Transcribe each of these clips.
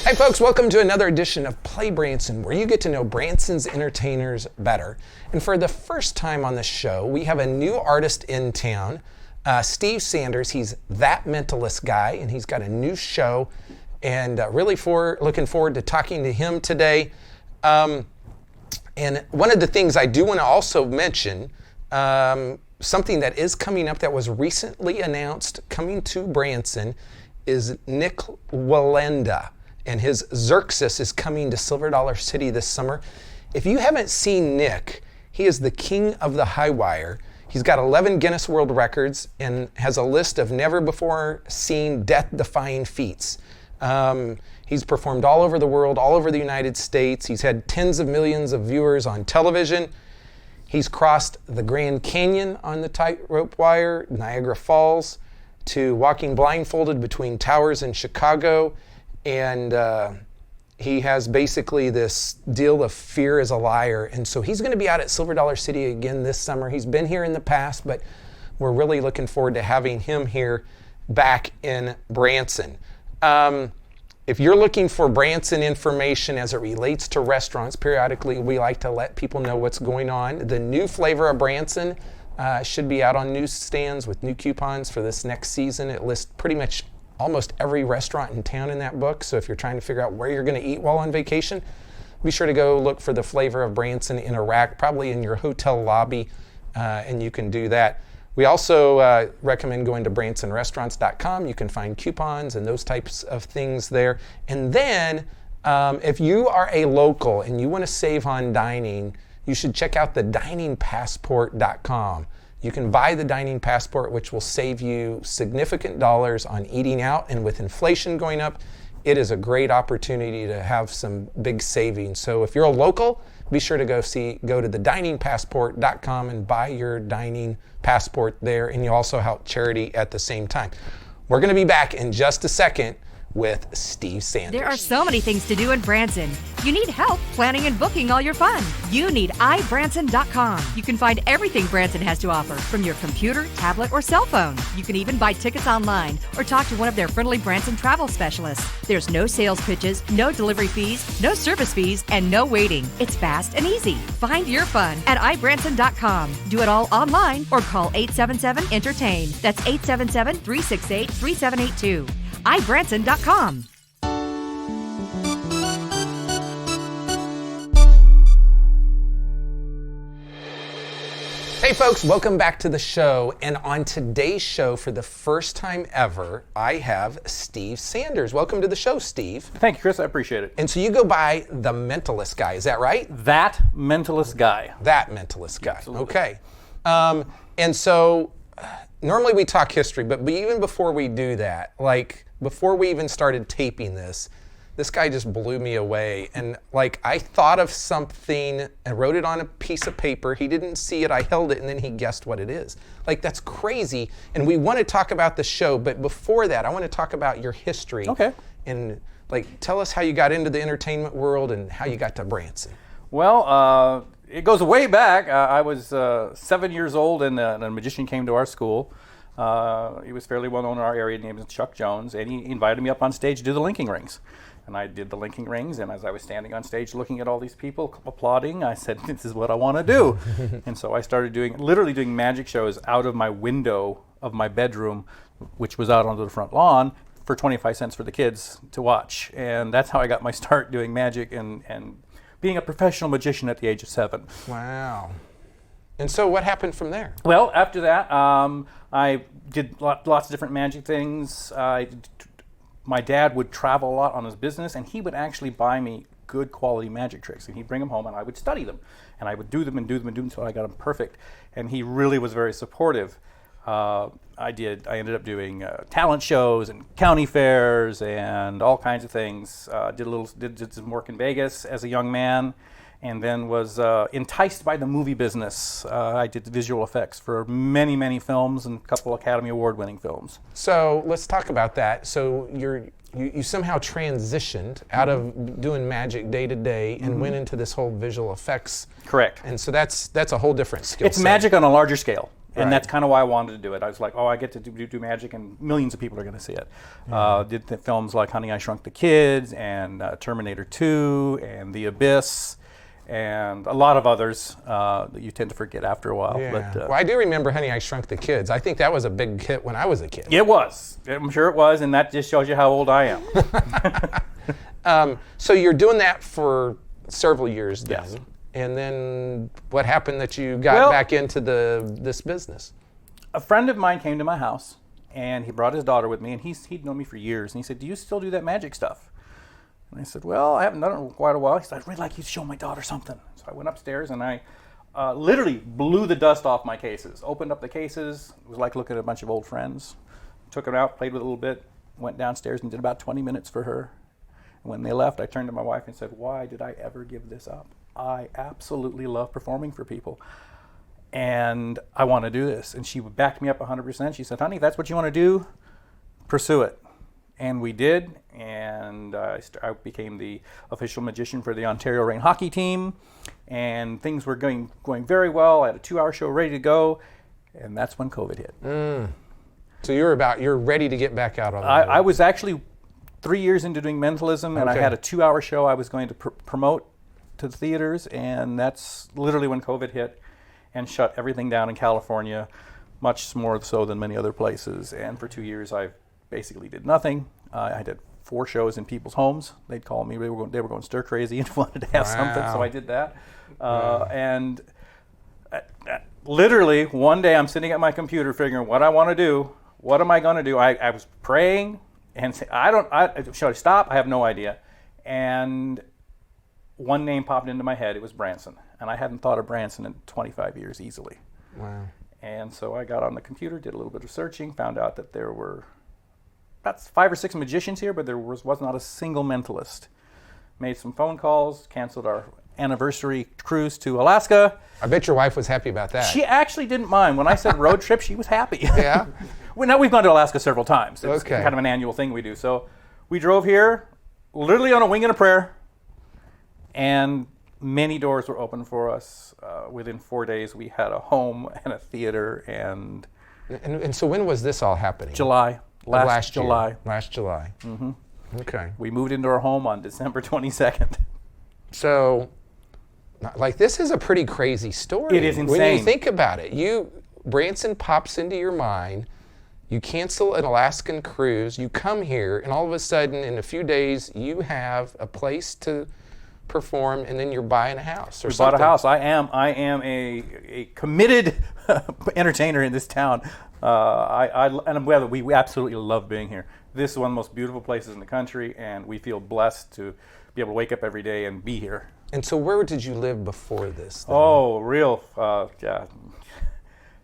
Hi folks, welcome to another edition of Play Branson, where you get to know Branson's entertainers better. And for the first time on the show, we have a new artist in town, Steve Sanders. He's that mentalist guy, and he's got a new show, and really looking forward to talking to him today. And one of the things I do want to also mention, something that is coming up that was recently announced coming to Branson, is Nick Wallenda. And his Xerxes is coming to Silver Dollar City this summer. If you haven't seen Nick, he is the king of the high wire. He's got 11 Guinness World Records and has a list of never before seen death-defying feats. He's performed all over the world, all over the United States. He's had tens of millions of viewers on television. He's crossed the Grand Canyon on the tightrope wire, Niagara Falls, to walking blindfolded between towers in Chicago. And he has basically this deal of fear is a liar. And so he's going to be out at Silver Dollar City again this summer. He's been here in the past, but we're really looking forward to having him here back in Branson. If you're looking for Branson information as it relates to restaurants, periodically we like to let people know what's going on. The new flavor of Branson should be out on newsstands with new coupons for this next season. It lists pretty much almost every restaurant in town in that book. So if you're trying to figure out where you're going to eat while on vacation, be sure to go look for the flavor of Branson in a rack, probably in your hotel lobby, and you can do that. We also recommend going to bransonrestaurants.com. You can find coupons and those types of things there. And then if you are a local and you want to save on dining, you should check out the diningpassport.com. You can buy the Dining Passport, which will save you significant dollars on eating out. And with inflation going up, it is a great opportunity to have some big savings. So if you're a local, be sure to go to the diningpassport.com and buy your dining passport there. And you also help charity at the same time. We're going to be back in just a second with Steve Sanders. There are so many things to do in Branson. You need help planning and booking all your fun. You need iBranson.com. You can find everything Branson has to offer from your computer, tablet, or cell phone. You can even buy tickets online or talk to one of their friendly Branson travel specialists. There's no sales pitches, no delivery fees, no service fees, and no waiting. It's fast and easy. Find your fun at iBranson.com. Do it all online or call 877-ENTERTAIN. That's 877-368-3782. iBranson.com. Hey folks, welcome back to the show. And on today's show, for the first time ever, I have Steve Sanders. Welcome to the show, Steve. Thank you, Chris. I appreciate it. And so you go by the mentalist guy, is that right? That mentalist guy. That mentalist guy. Absolutely. Okay. And so normally we talk history, but even before we do that, like before we even started taping this guy just blew me away. And like I thought of something and wrote it on a piece of paper. He didn't see it, I held it, and then he guessed what it is. Like that's crazy. And we want to talk about the show, but before that, I want to talk about your history. Okay. And like tell us how you got into the entertainment world and how you got to Branson. Well, it goes way back. I was 7 years old and a magician came to our school. He was fairly well known in our area, named Chuck Jones, and he invited me up on stage to do the linking rings. And I did the linking rings, and as I was standing on stage looking at all these people applauding, I said, this is what I want to do. And so I started literally doing magic shows out of my window of my bedroom, which was out onto the front lawn, for 25 cents for the kids to watch. And that's how I got my start doing magic and being a professional magician at the age of 7. Wow. And so what happened from there? Well, after that, I did lots of different magic things. My dad would travel a lot on his business, and he would actually buy me good quality magic tricks, and he'd bring them home, and I would study them, and I would do them until I got them perfect. And he really was very supportive. I ended up doing talent shows and county fairs and all kinds of things. Did some work in Vegas as a young man, and then was enticed by the movie business. I did visual effects for many, many films and a couple Academy Award-winning films. So let's talk about that. So you somehow transitioned out of doing magic day to day and went into this whole visual effects. Correct. And so that's a whole different skill It's set. magic on a larger scale. And that's kind of why I wanted to do it. I was like, I get to do magic, and millions of people are going to see it. Did the films like Honey, I Shrunk the Kids, and Terminator 2, and The Abyss, and a lot of others that you tend to forget after a while. Yeah. But, well, I do remember Honey, I Shrunk the Kids. I think that was a big hit when I was a kid. It was. I'm sure it was, and that just shows you how old I am. So you're doing that for several years then. Yes. And then what happened that you got back into this business? A friend of mine came to my house, and he brought his daughter with me, and he'd known me for years, and he said, "Do you still do that magic stuff?" And I said, "Well, I haven't done it in quite a while." He said, "I'd really like you to show my daughter something." So I went upstairs, and I literally blew the dust off my cases, opened up the cases. It was like looking at a bunch of old friends. Took them out, played with it a little bit, went downstairs and did about 20 minutes for her. And when they left, I turned to my wife and said, "Why did I ever give this up? I absolutely love performing for people, and I want to do this." And she backed me up 100%. She said, "Honey, if that's what you want to do, pursue it." And we did, and I became the official magician for the Ontario Reign hockey team, and things were going very well. I had a 2-hour show ready to go, and that's when COVID hit. So you're ready to get back out on the road. I was actually 3 years into doing mentalism, and I had a 2-hour show I was going to promote to the theaters, and that's literally when COVID hit and shut everything down in California, much more so than many other places. And for 2 years, I basically did nothing. I did 4 shows in people's homes. They'd call me. They were going stir crazy and wanted to have something, so I did that. And literally one day, I'm sitting at my computer figuring what I want to do. What am I going to do? I was praying and saying, should I stop? I have no idea. And one name popped into my head. It was Branson. And I hadn't thought of Branson in 25 years easily. Wow. And so I got on the computer, did a little bit of searching, found out that there were about 5 or 6 magicians here, but there was not a single mentalist. Made some phone calls, canceled our anniversary cruise to Alaska. I bet your wife was happy about that. She actually didn't mind. When I said road trip, she was happy. Yeah? Well, now we've gone to Alaska several times. It's Okay. kind of an annual thing we do. So we drove here, literally on a wing and a prayer, and many doors were open for us. Within 4 days, we had a home and a theater. And so when was this all happening? July. Last July. Year. Last July. Mm-hmm. Okay. We moved into our home on December 22nd. So, like, this is a pretty crazy story. It is insane. When you think about it, Branson pops into your mind, you cancel an Alaskan cruise, you come here, and all of a sudden, in a few days, you have a place to perform, and then you're buying a house or something. Bought a house. I am a committed entertainer in this town. We absolutely love being here. This is one of the most beautiful places in the country, and we feel blessed to be able to wake up every day and be here. And so where did you live before this, then? Oh,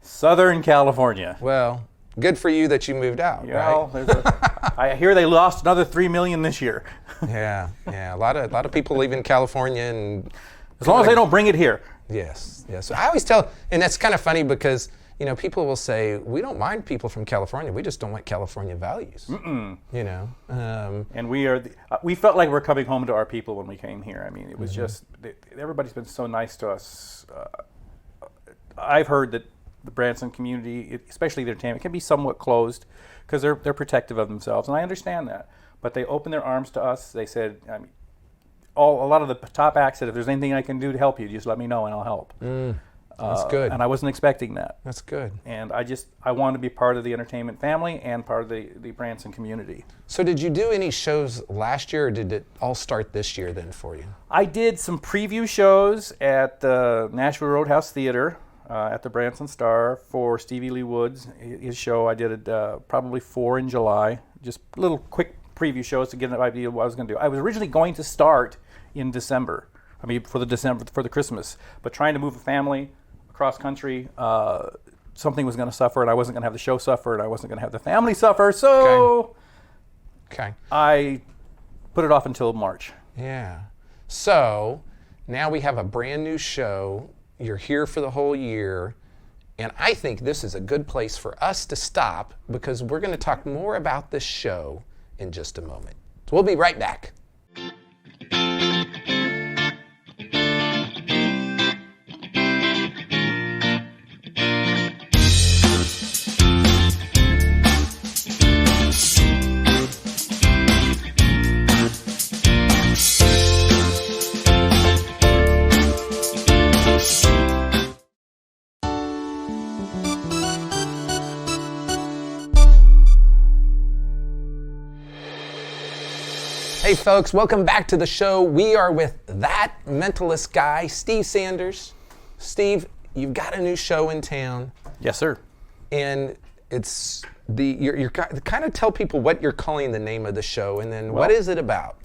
Southern California. Well, good for you that you moved out, right? I hear they lost another $3 million this year. Yeah. A lot of people leaving California, and as long as they don't bring it here. Yes. I always tell, and that's kind of funny because people will say we don't mind people from California, we just don't like California values. And we felt like we're coming home to our people when we came here. I mean, it was just everybody's been so nice to us. I've heard that the Branson community, especially the entertainment, can be somewhat closed because they're protective of themselves, and I understand that. But they opened their arms to us. They said, a lot of the top acts said, if there's anything I can do to help you, just let me know and I'll help. That's good. And I wasn't expecting that. That's good. And I wanted to be part of the entertainment family and part of the Branson community. So did you do any shows last year, or did it all start this year then for you? I did some preview shows at the Nashville Roadhouse Theater at the Branson Star for Stevie Lee Woods, his show. I did probably 4 in July, just little quick preview shows to get an idea of what I was going to do. I was originally going to start in December. For the Christmas, but trying to move a family across country, something was going to suffer, and I wasn't going to have the show suffer, and I wasn't going to have the family suffer. So, okay, I put it off until March. Yeah. So now we have a brand new show. You're here for the whole year, and I think this is a good place for us to stop because we're going to talk more about this show in just a moment. So we'll be right back. Hey folks, welcome back to the show. We are with that mentalist guy, Steve Sanders. Steve, you've got a new show in town. Yes, sir. And it's you're kind of tell people what you're calling the name of the show, and then what is it about?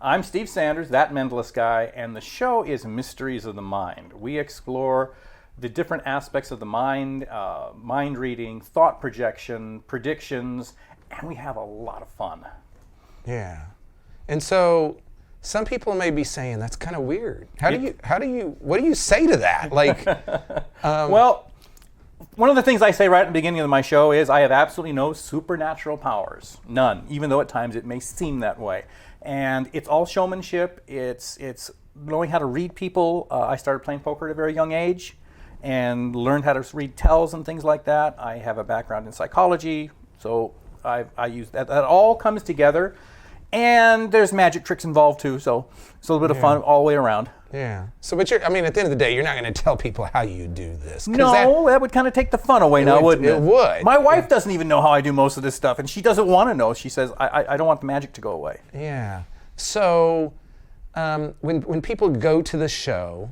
I'm Steve Sanders, that mentalist guy, and the show is Mysteries of the Mind. We explore the different aspects of the mind, mind reading, thought projection, predictions, and we have a lot of fun. Yeah. And so some people may be saying that's kind of weird. What do you say to that? Like, well, one of the things I say right at the beginning of my show is I have absolutely no supernatural powers, none, even though at times it may seem that way. And it's all showmanship. It's knowing how to read people. I started playing poker at a very young age and learned how to read tells and things like that. I have a background in psychology, so I use that. That all comes together. And there's magic tricks involved too, so it's a little bit of fun all the way around. Yeah. So, but at the end of the day, you're not going to tell people how you do this. No, that would kind of take the fun away now, wouldn't it? It would. My wife doesn't even know how I do most of this stuff, and she doesn't want to know. She says, I don't want the magic to go away. Yeah. So, when people go to the show,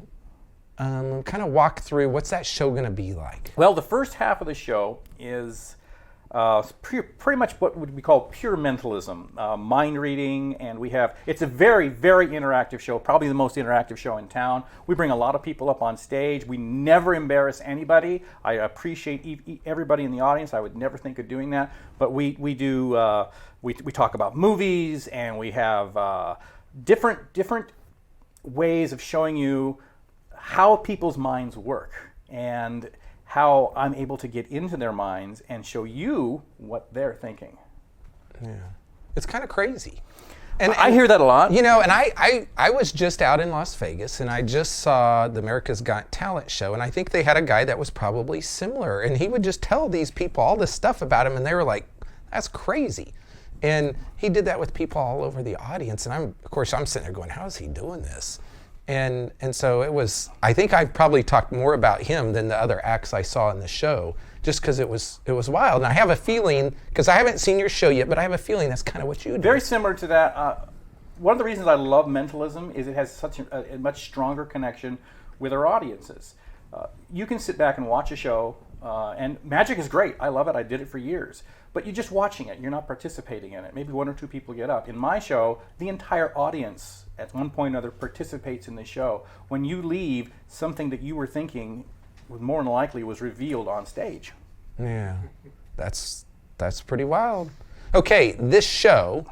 kind of walk through, what's that show going to be like? Well, the first half of the show is pretty much what would we call pure mentalism, mind reading, and it's a very, very interactive show, probably the most interactive show in town. We bring a lot of people up on stage. We never embarrass anybody. I appreciate everybody in the audience. I would never think of doing that, but we talk about movies, and we have different ways of showing you how people's minds work, and how I'm able to get into their minds and show you what they're thinking. Yeah. It's kind of crazy. And I hear that a lot. And I was just out in Las Vegas, and I just saw the America's Got Talent show, and I think they had a guy that was probably similar, and he would just tell these people all this stuff about him, and they were like, that's crazy. And he did that with people all over the audience, and I'm sitting there going, how is he doing this? And so it was, I think I probably talked more about him than the other acts I saw in the show, just because it was wild. And I have a feeling, because I haven't seen your show yet, but I have a feeling that's kind of what you do. Very similar to that. One of the reasons I love mentalism is it has such a much stronger connection with our audiences. You can sit back and watch a show, and magic is great. I love it. I did it for years. But you're just watching it. You're not participating in it. Maybe one or two people get up. In my show, the entire audience at one point or another participates in the show. When you leave, something that you were thinking more than likely was revealed on stage. Yeah, that's pretty wild. Okay, this show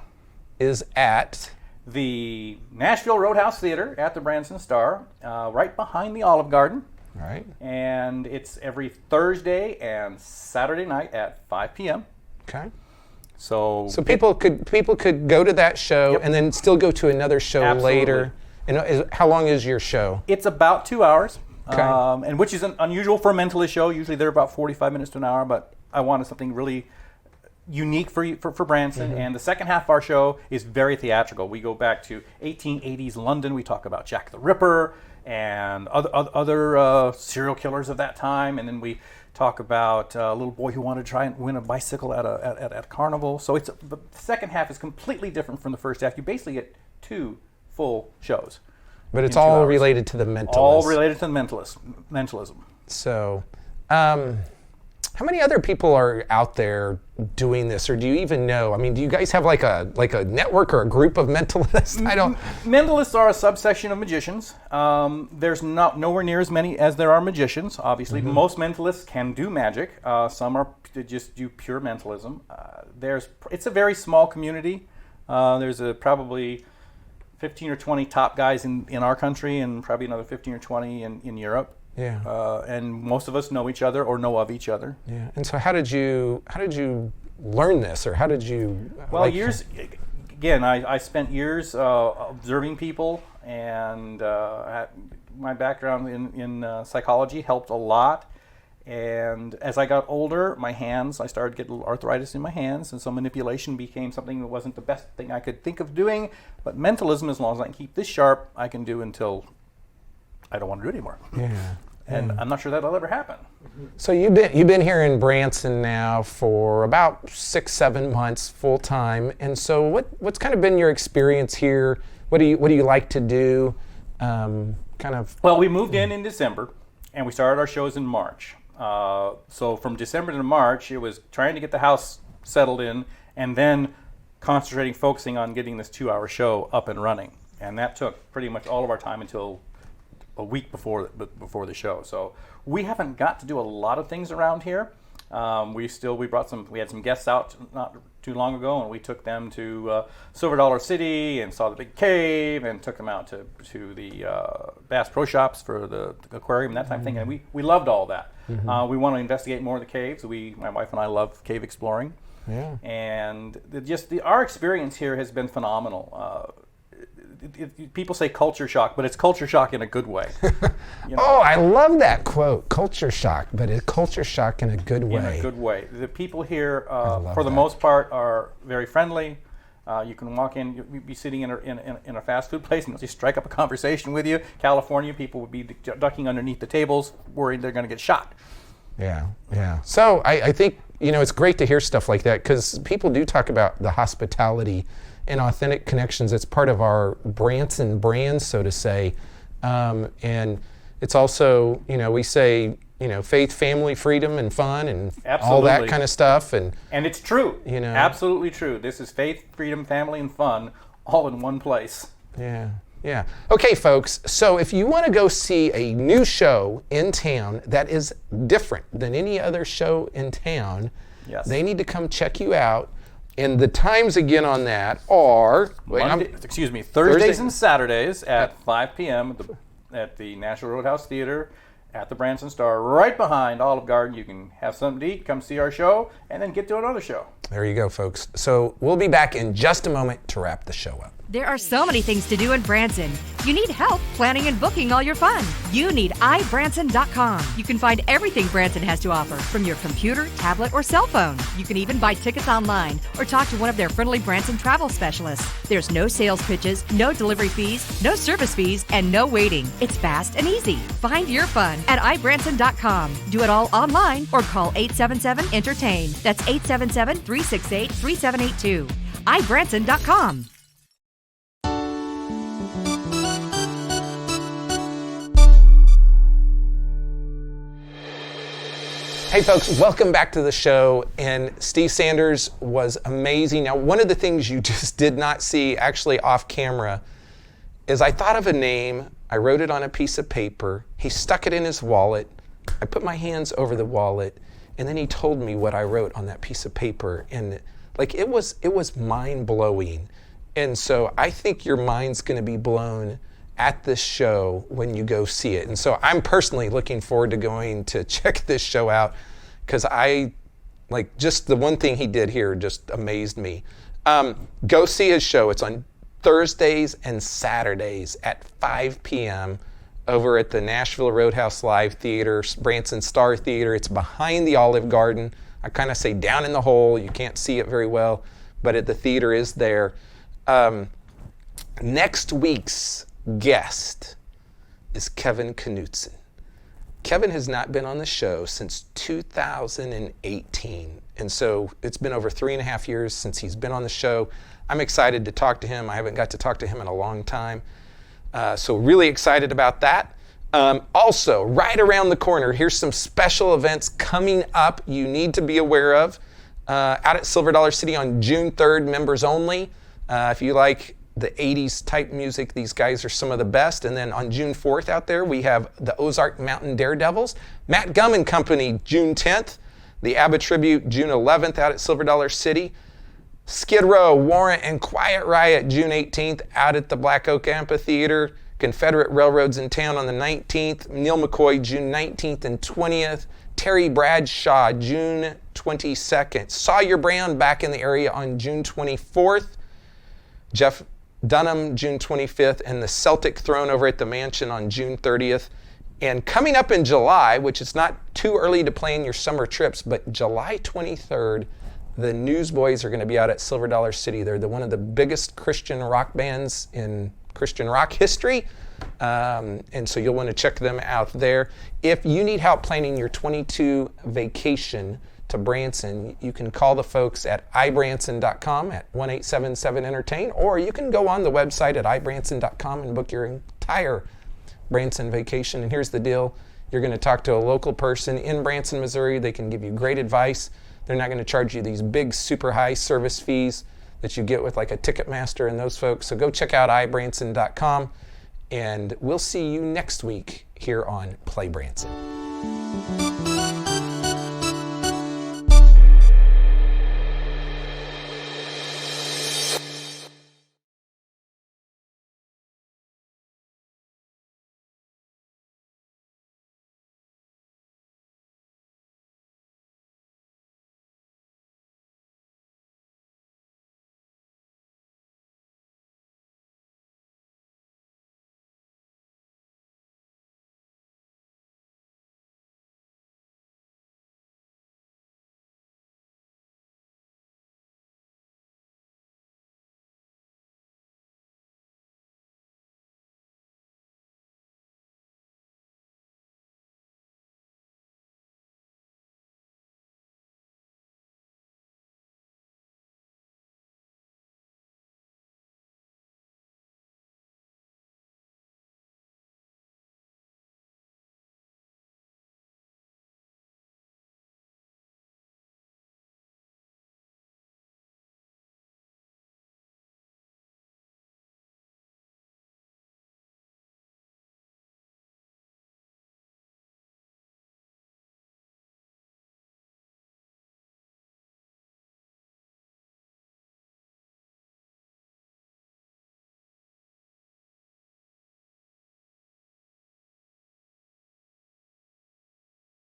is at the Nashville Roadhouse Theater at the Branson Star, right behind the Olive Garden. Right. And it's every Thursday and Saturday night at 5 p.m. Okay. So people could go to that show and then still go to another show later. And how long is your show? It's about 2 hours, okay. And which is unusual for a mentalist show. Usually they're about 45 minutes to an hour, but I wanted something really unique for Branson. Mm-hmm. And the second half of our show is very theatrical. We go back to 1880s London. We talk about Jack the Ripper and other serial killers of that time, and then we talk about a little boy who wanted to try and win a bicycle at a carnival. So the second half is completely different from the first half. You basically get 2 full shows. But it's all related to the mentalist. All related to the mentalism. So, how many other people are out there doing this, or do you even know? I mean, do you guys have like a network or a group of mentalists? Mentalists are a subsection of magicians. There's nowhere near as many as there are magicians. Obviously, mm-hmm. Most mentalists can do magic. Some are just do pure mentalism. It's a very small community. There's probably 15 or 20 top guys in our country, and probably another 15 or 20 in Europe. Yeah. And most of us know each other or know of each other. Yeah. And so how did you learn this, or how did you? Well, years. Again, I spent years observing people, and my background in psychology helped a lot. And as I got older, I started to get a little arthritis in my hands, and so manipulation became something that wasn't the best thing I could think of doing. But mentalism, as long as I can keep this sharp, I can do until I don't want to do it anymore. Yeah. And I'm not sure that'll ever happen. So you've been here in Branson now for about 6-7 months full time, and so what's kind of been your experience here? What do you like to do? Well, we moved in December, and we started our shows in March. So from December to March, it was trying to get the house settled in, and then focusing on getting this 2-hour show up and running, and that took pretty much all of our time until a week before the show. So we haven't got to do a lot of things around here. We had some guests out not too long ago, and we took them to Silver Dollar City and saw the big cave, and took them out to the Bass Pro Shops for the aquarium and that type of thing. And we loved all that. We want to investigate more of the caves. My wife and I love cave exploring. Yeah. And our experience here has been phenomenal. People say culture shock, but it's culture shock in a good way. Oh, I love that quote, culture shock, but it's culture shock in a good way. In a good way. The people here, for the most part, are very friendly. You can walk in, you'll be sitting in a fast food place, and they'll just strike up a conversation with you. California, people would be ducking underneath the tables, worried they're going to get shot. Yeah. So I think, it's great to hear stuff like that, because people do talk about the hospitality and authentic connections. It's part of our Branson brand, so to say. And it's also, we say, faith, family, freedom, and fun, and all that kind of stuff. And it's true. Absolutely true. This is faith, freedom, family, and fun all in one place. Yeah. Okay, folks, so if you want to go see a new show in town that is different than any other show in town, yes, they need to come check you out. And the times again on that are Thursdays and Saturdays at 5 p.m. at the National Roadhouse Theater at the Branson Star, right behind Olive Garden. You can have something to eat, come see our show, and then get to another show. There you go, folks. So we'll be back in just a moment to wrap the show up. There are so many things to do in Branson. You need help planning and booking all your fun. You need iBranson.com. You can find everything Branson has to offer from your computer, tablet, or cell phone. You can even buy tickets online or talk to one of their friendly Branson travel specialists. There's no sales pitches, no delivery fees, no service fees, and no waiting. It's fast and easy. Find your fun at iBranson.com. Do it all online or call 877-ENTERTAIN. That's 877-368-3782. iBranson.com. Hey folks, welcome back to the show, and Steve Sanders was amazing. Now, one of the things you just did not see actually off camera is I thought of a name, I wrote it on a piece of paper, he stuck it in his wallet, I put my hands over the wallet, and then he told me what I wrote on that piece of paper, and it was mind-blowing. And so I think your mind's gonna be blown at this show when you go see it. And so I'm personally looking forward to going to check this show out, because just the one thing he did here just amazed me. Go see his show. It's on Thursdays and Saturdays at 5 p.m. over at the Nashville Roadhouse Live Theater, Branson Star Theater. It's behind the Olive Garden. I kind of say down in the hole. You can't see it very well, but the theater is there. Next week's guest is Kevin Knutson. Kevin has not been on the show since 2018, and so it's been over 3.5 years since he's been on the show. I'm excited to talk to him. I haven't got to talk to him in a long time, so really excited about that. Also, right around the corner, here's some special events coming up you need to be aware of. Out at Silver Dollar City on June 3rd, members only. If you like the 80s type music, these guys are some of the best. And then on June 4th out there, we have the Ozark Mountain Daredevils. Matt Gum and Company, June 10th. The ABBA Tribute, June 11th out at Silver Dollar City. Skid Row, Warrant, and Quiet Riot, June 18th out at the Black Oak Amphitheater. Confederate Railroads in town on the 19th. Neil McCoy, June 19th and 20th. Terry Bradshaw, June 22nd. Sawyer Brown back in the area on June 24th. Jeff Dunham, June 25th, and the Celtic Throne over at the Mansion on June 30th. And coming up in July, which is not too early to plan your summer trips, but July 23rd, the Newsboys are going to be out at Silver Dollar City. They're one of the biggest Christian rock bands in Christian rock history. And so you'll want to check them out there. If you need help planning your 22 vacation to Branson, you can call the folks at ibranson.com at 1-877-ENTERTAIN, or you can go on the website at ibranson.com and book your entire Branson vacation. And here's the deal. You're going to talk to a local person in Branson, Missouri. They can give you great advice. They're not going to charge you these big, super high service fees that you get with like a Ticketmaster and those folks. So go check out ibranson.com, and we'll see you next week here on Play Branson.